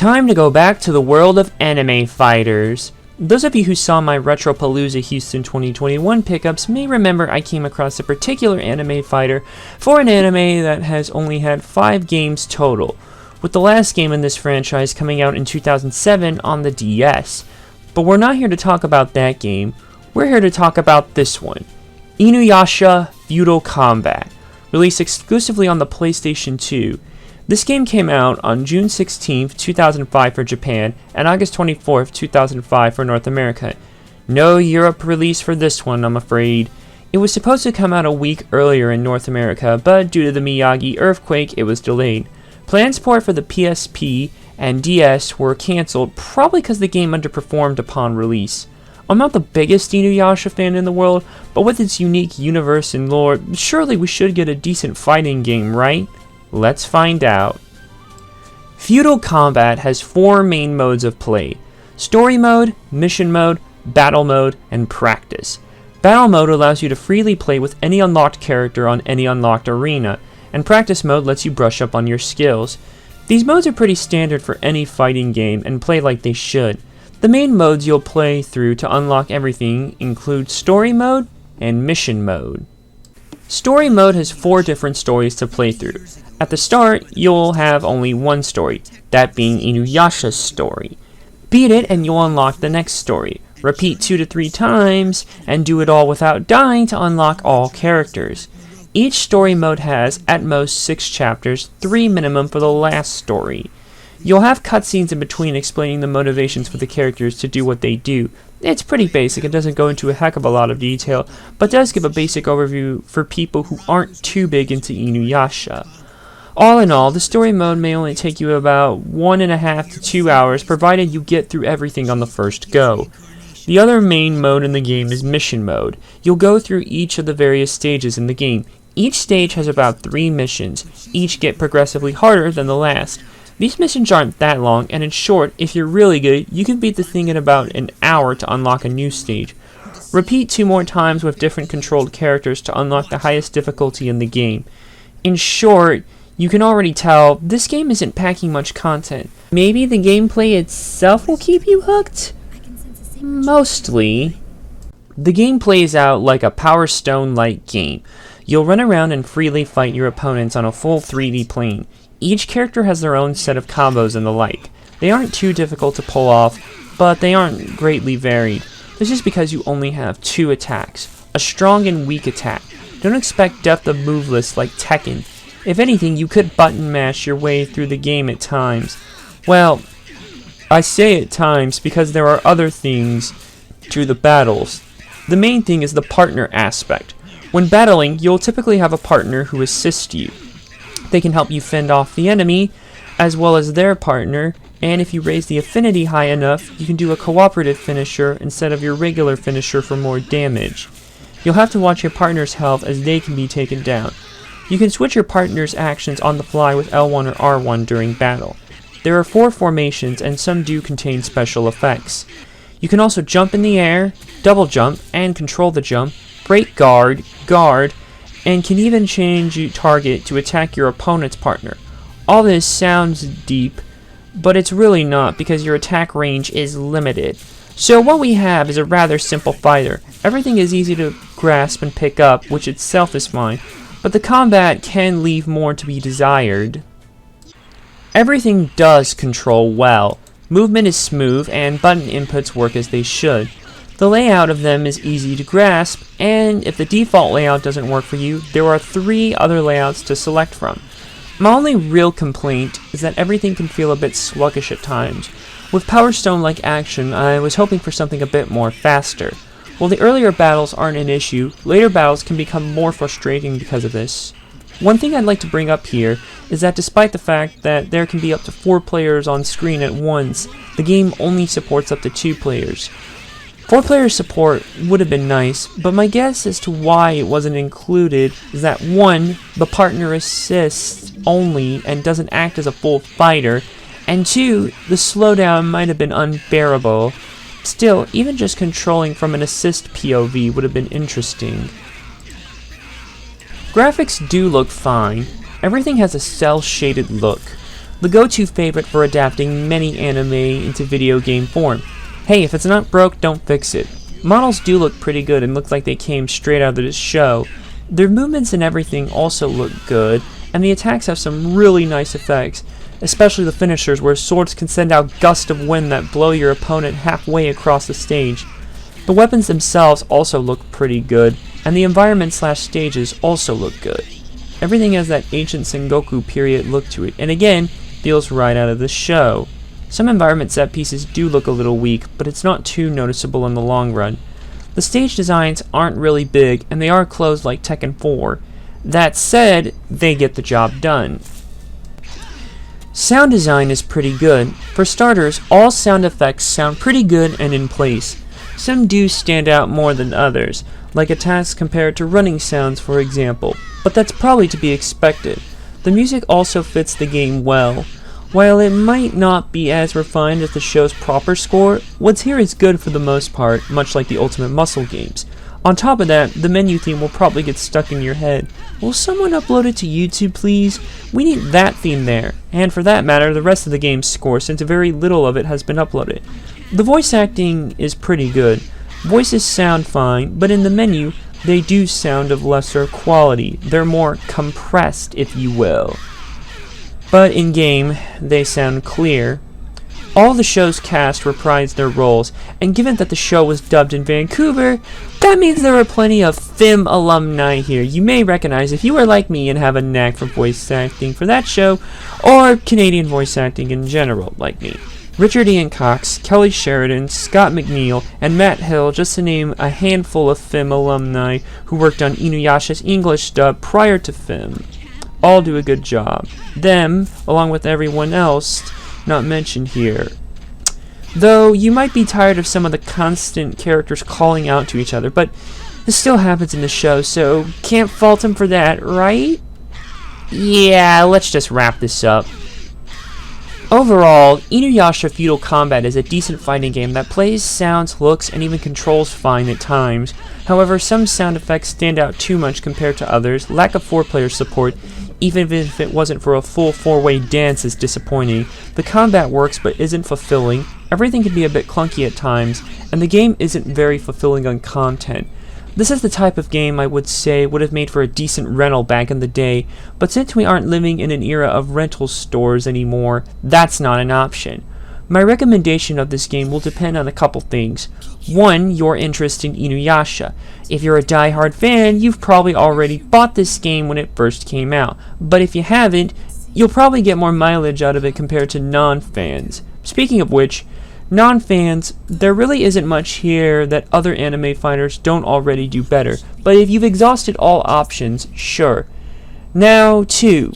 Time to go back to the world of anime fighters. Those of you who saw my Retropalooza Houston 2021 pickups may remember I came across a particular anime fighter for an anime that has only had 5 games total, with the last game in this franchise coming out in 2007 on the DS. But we're not here to talk about that game, we're here to talk about this one, Inuyasha Feudal Combat, released exclusively on the PlayStation 2. This game came out on June 16, 2005 for Japan, and August 24, 2005 for North America. No Europe release for this one, I'm afraid. It was supposed to come out a week earlier in North America, but due to the Miyagi earthquake, it was delayed. Plans for the PSP and DS were cancelled, probably because the game underperformed upon release. I'm not the biggest Inuyasha fan in the world, but with its unique universe and lore, surely we should get a decent fighting game, right? Let's find out. Feudal Combat has 4 main modes of play: Story Mode, Mission Mode, Battle Mode, and Practice. Battle Mode allows you to freely play with any unlocked character on any unlocked arena, and Practice Mode lets you brush up on your skills. These modes are pretty standard for any fighting game and play like they should. The main modes you'll play through to unlock everything include Story Mode and Mission Mode. Story Mode has 4 different stories to play through. At the start, you'll have only one story, that being Inuyasha's story. Beat it and you'll unlock the next story. Repeat 2 to 3 times, and do it all without dying to unlock all characters. Each story mode has, at most, 6 chapters, 3 minimum for the last story. You'll have cutscenes in between explaining the motivations for the characters to do what they do. It's pretty basic, it doesn't go into a heck of a lot of detail, but does give a basic overview for people who aren't too big into Inuyasha. All in all, the story mode may only take you about 1.5 to 2 hours, provided you get through everything on the first go. The other main mode in the game is Mission Mode. You'll go through each of the various stages in the game. Each stage has about 3 missions, each get progressively harder than the last. These missions aren't that long, and in short, if you're really good, you can beat the thing in about an hour to unlock a new stage. Repeat 2 more times with different controlled characters to unlock the highest difficulty in the game. In short, you can already tell this game isn't packing much content. Maybe the gameplay itself will keep you hooked? Mostly. The game plays out like a Power Stone-like game. You'll run around and freely fight your opponents on a full 3D plane. Each character has their own set of combos and the like. They aren't too difficult to pull off, but they aren't greatly varied. This is because you only have 2 attacks, a strong and weak attack. Don't expect depth of move lists like Tekken. If anything, you could button mash your way through the game at times. Well, I say at times because there are other things to the battles. The main thing is the partner aspect. When battling, you'll typically have a partner who assists you. They can help you fend off the enemy, as well as their partner, and if you raise the affinity high enough, you can do a cooperative finisher instead of your regular finisher for more damage. You'll have to watch your partner's health as they can be taken down. You can switch your partner's actions on the fly with L1 or R1 during battle. There are 4 formations, and some do contain special effects. You can also jump in the air, double jump, and control the jump, break guard, and can even change your target to attack your opponent's partner. All this sounds deep, but it's really not because your attack range is limited. So what we have is a rather simple fighter. Everything is easy to grasp and pick up, which itself is fine, but the combat can leave more to be desired. Everything does control well. Movement is smooth and button inputs work as they should. The layout of them is easy to grasp, and if the default layout doesn't work for you, there are 3 other layouts to select from. My only real complaint is that everything can feel a bit sluggish at times. With Power Stone-like action, I was hoping for something a bit more faster. While the earlier battles aren't an issue, later battles can become more frustrating because of this. One thing I'd like to bring up here is that despite the fact that there can be up to 4 players on screen at once, the game only supports up to 2 players. 4-player support would have been nice, but my guess as to why it wasn't included is that 1, the partner assists only and doesn't act as a full fighter, and 2, the slowdown might have been unbearable. Still, even just controlling from an assist POV would have been interesting. Graphics do look fine. Everything has a cel-shaded look. the go-to favorite for adapting many anime into video game form. Hey, if it's not broke, don't fix it. Models do look pretty good and look like they came straight out of this show. Their movements and everything also look good, and the attacks have some really nice effects, especially the finishers where swords can send out gusts of wind that blow your opponent halfway across the stage. The weapons themselves also look pretty good, and the environment/stages also look good. Everything has that ancient Sengoku period look to it, and again, feels right out of the show. Some environment set pieces do look a little weak, but it's not too noticeable in the long run. The stage designs aren't really big, and they are closed like Tekken 4. That said, they get the job done. Sound design is pretty good. For starters, all sound effects sound pretty good and in place. Some do stand out more than others, like attacks compared to running sounds for example, but that's probably to be expected. The music also fits the game well. While it might not be as refined as the show's proper score, what's here is good for the most part, much like the Ultimate Muscle games. On top of that, the menu theme will probably get stuck in your head. Will someone upload it to YouTube, please? We need that theme there, and for that matter, the rest of the game's score, since very little of it has been uploaded. The voice acting is pretty good. Voices sound fine, but in the menu, they do sound of lesser quality. They're more compressed, if you will. But in-game, they sound clear. All the show's cast reprised their roles, and given that the show was dubbed in Vancouver, that means there are plenty of FIM alumni here you may recognize if you are like me and have a knack for voice acting for that show, or Canadian voice acting in general, like me. Richard Ian Cox, Kelly Sheridan, Scott McNeil, and Matt Hill, just to name a handful of FIM alumni who worked on Inuyasha's English dub prior to FIM. All do a good job. Them, along with everyone else not mentioned here. Though you might be tired of some of the constant characters calling out to each other, but this still happens in the show, so can't fault them for that, right? Yeah, let's just wrap this up. Overall, Inuyasha Feudal Combat is a decent fighting game that plays, sounds, looks, and even controls fine at times. However, some sound effects stand out too much compared to others. Lack of 4-player support, even if it wasn't for a full 4-way dance, is disappointing. The combat works but isn't fulfilling. Everything can be a bit clunky at times, and the game isn't very fulfilling on content. This is the type of game I would say would have made for a decent rental back in the day, but since we aren't living in an era of rental stores anymore, that's not an option. My recommendation of this game will depend on a couple things. One, your interest in Inuyasha. If you're a die-hard fan, you've probably already bought this game when it first came out, but if you haven't, you'll probably get more mileage out of it compared to non-fans. Speaking of which, non-fans, there really isn't much here that other anime fighters don't already do better, but if you've exhausted all options, sure. Now, 2.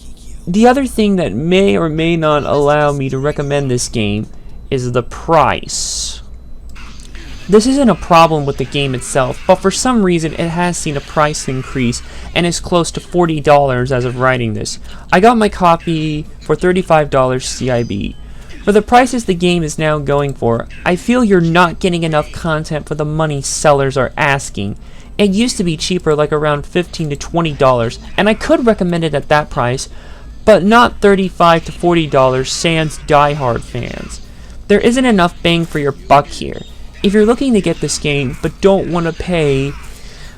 The other thing that may or may not allow me to recommend this game is the price. This isn't a problem with the game itself, but for some reason it has seen a price increase and is close to $40 as of writing this. I got my copy for $35 CIB. For the prices the game is now going for, I feel you're not getting enough content for the money sellers are asking. It used to be cheaper, like around $15 to $20, and I could recommend it at that price, but not $35 to $40 sans diehard fans. There isn't enough bang for your buck here. If you're looking to get this game but don't want to pay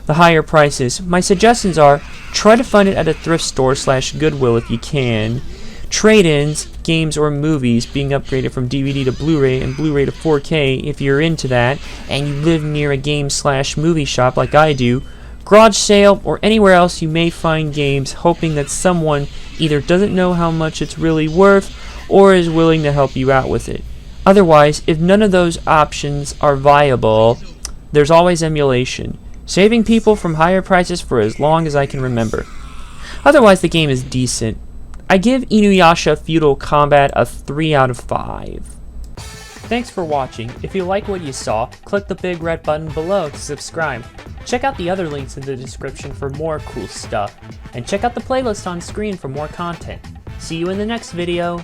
the higher prices, my suggestions are try to find it at a thrift store / Goodwill if you can. Trade-ins, games, or movies being upgraded from DVD to Blu-ray and Blu-ray to 4K if you're into that and you live near a game / movie shop like I do. Garage sale or anywhere else you may find games, hoping that someone either doesn't know how much it's really worth or is willing to help you out with it. Otherwise, if none of those options are viable, there's always emulation, saving people from higher prices for as long as I can remember. Otherwise, the game is decent. I give Inuyasha Feudal Combat a 3 out of 5. Thanks for watching. If you like what you saw, click the big red button below to subscribe. Check out the other links in the description for more cool stuff, and check out the playlist on screen for more content. See you in the next video.